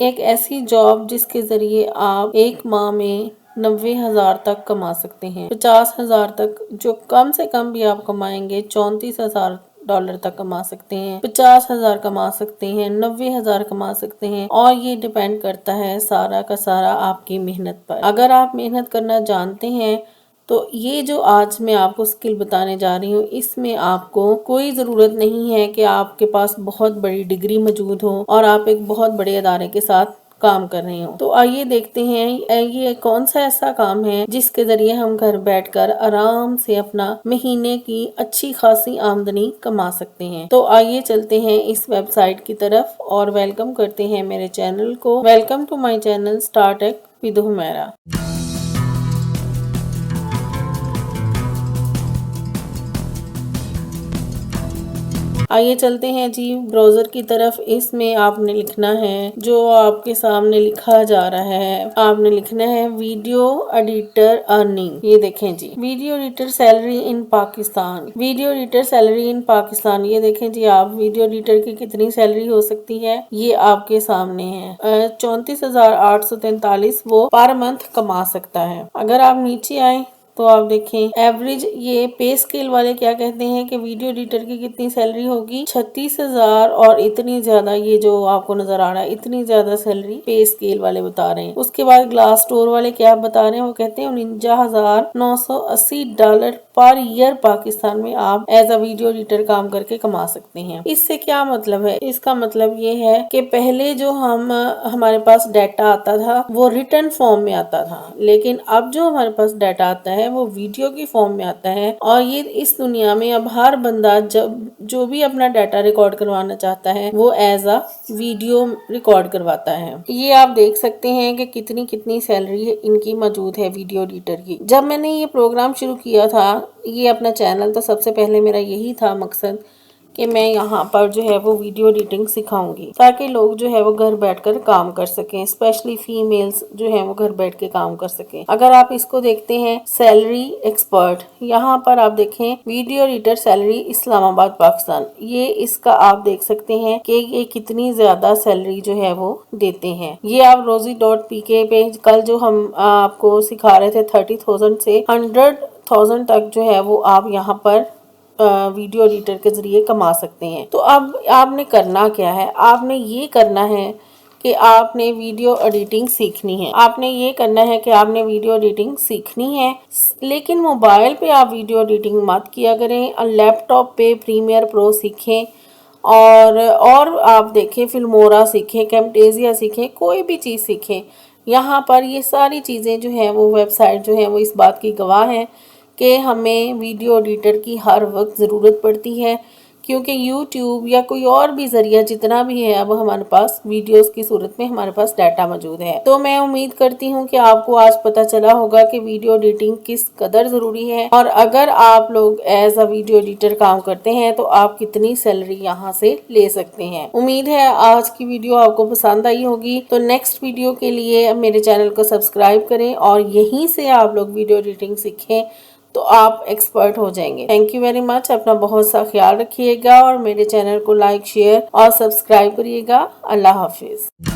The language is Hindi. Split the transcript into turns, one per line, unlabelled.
एक ऐसी जॉब जिसके जरिए आप एक माह में 90,000 तक कमा सकते हैं। 50,000 तक जो कम से कम भी आप कमाएंगे, $34,000 तक कमा सकते हैं, 50,000 कमा सकते हैं, 90,000 कमा सकते हैं। और ये डिपेंड करता है सारा का सारा आपकी मेहनत पर। अगर आप मेहनत करना जानते हैं तो ये जो आज मैं आपको स्किल बताने जा रही हूँ, इसमें आपको कोई ज़रूरत नहीं है कि आपके पास बहुत बड़ी डिग्री मौजूद हो और आप एक बहुत बड़े अदारे के साथ काम कर रहे हो। तो आइए देखते हैं ये कौन सा ऐसा काम है जिसके जरिए हम घर बैठकर आराम से अपना महीने की अच्छी खासी आमदनी कमा सकते हैं। तो आइए चलते हैं इस वेबसाइट की तरफ और वेलकम करते हैं मेरे चैनल को। Welcome to my channel startup with Humaira. आइए चलते हैं जी ब्राउजर की तरफ। इसमें आपने लिखना है जो आपके सामने लिखा जा रहा है, आपने लिखना है वीडियो एडिटर अर्निंग। ये देखें जी, video editor salary in Pakistan, video editor salary in Pakistan. ये देखें जी, आप वीडियो एडिटर की कितनी सैलरी हो सकती है ये आपके सामने है। 34,843 वो पर मंथ कमा सकता है। अगर आप नीचे आए तो आप देखें एवरेज, ये पे स्केल वाले क्या कहते हैं कि वीडियो एडिटर की कितनी सैलरी होगी, 36,000 और इतनी ज्यादा। ये जो आपको नजर आ रहा है इतनी ज्यादा सैलरी पे स्केल वाले बता रहे हैं। उसके बाद ग्लास स्टोर वाले क्या बता रहे हैं, वो कहते हैं $49,980 पर ईयर पाकिस्तान में आप एज अ वीडियो एडिटर काम करके कमा सकते हैं। इससे क्या मतलब है, इसका मतलब ये है कि पहले जो हमारे पास डाटा आता था वो रिटर्न फॉर्म में आता था, लेकिन अब जो हमारे पास डाटा आता है वो वीडियो की फॉर्म में आता है। और ये इस दुनिया में अब हर बंदा जो भी अपना डाटा रिकॉर्ड करवाना चाहता है वो एज अ वीडियो रिकॉर्ड करवाता है। ये आप देख सकते हैं कि कितनी कितनी सैलरी इनकी मौजूद है वीडियो एडिटर की। जब मैंने ये प्रोग्राम शुरू किया था, ये अपना चैनल, तो सबसे पहले मेरा यही था मकसद कि मैं यहाँ पर जो है वो वीडियो एडिटिंग सिखाऊंगी ताकि लोग जो है वो घर बैठकर काम कर सकें, स्पेशली फीमेल्स जो है वो घर बैठ के काम कर सकें। अगर आप इसको देखते हैं सैलरी एक्सपर्ट, यहाँ पर आप देखें video editor salary Islamabad Pakistan, ये इसका आप देख सकते हैं कि ये कितनी ज्यादा सैलरी जो है वो देते हैं। ये आप rosie.pk पे कल जो हम आपको सिखा रहे थे 30,000 से 100,000 तक जो है वो आप यहाँ पर वीडियो एडिटर के जरिए कमा सकते हैं। तो अब आपने करना क्या है, आपने ये करना है कि आपने वीडियो एडिटिंग सीखनी है। आपने ये करना है कि आपने वीडियो एडिटिंग सीखनी है, लेकिन मोबाइल पे आप वीडियो एडिटिंग मत किया करें। लैपटॉप पे प्रीमियर प्रो सीखें और आप देखें फिल्मोरा सीखें, कैमटेसिया सीखें, कोई भी चीज़ सीखें। यहाँ पर ये सारी चीज़ें जो हैं वो वेबसाइट जो है वो इस बात की गवाह है कि हमें वीडियो एडिटर की हर वक्त ज़रूरत पड़ती है, क्योंकि YouTube या कोई और भी ज़रिया जितना भी है अब हमारे पास वीडियोस की सूरत में हमारे पास डाटा मौजूद है। तो मैं उम्मीद करती हूँ कि आपको आज पता चला होगा कि वीडियो एडिटिंग किस कदर ज़रूरी है, और अगर आप लोग एज अ वीडियो एडिटर काम करते हैं तो आप कितनी सैलरी यहाँ से ले सकते हैं। उम्मीद है आज की वीडियो आपको पसंद आई होगी। तो नेक्स्ट वीडियो के लिए मेरे चैनल को सब्सक्राइब करें और यहीं से आप लोग वीडियो एडिटिंग सीखें तो आप एक्सपर्ट हो जाएंगे। Thank you very much. अपना बहुत सा ख्याल रखिएगा और मेरे चैनल को लाइक, शेयर और सब्सक्राइब करिएगा। अल्लाह हाफिज।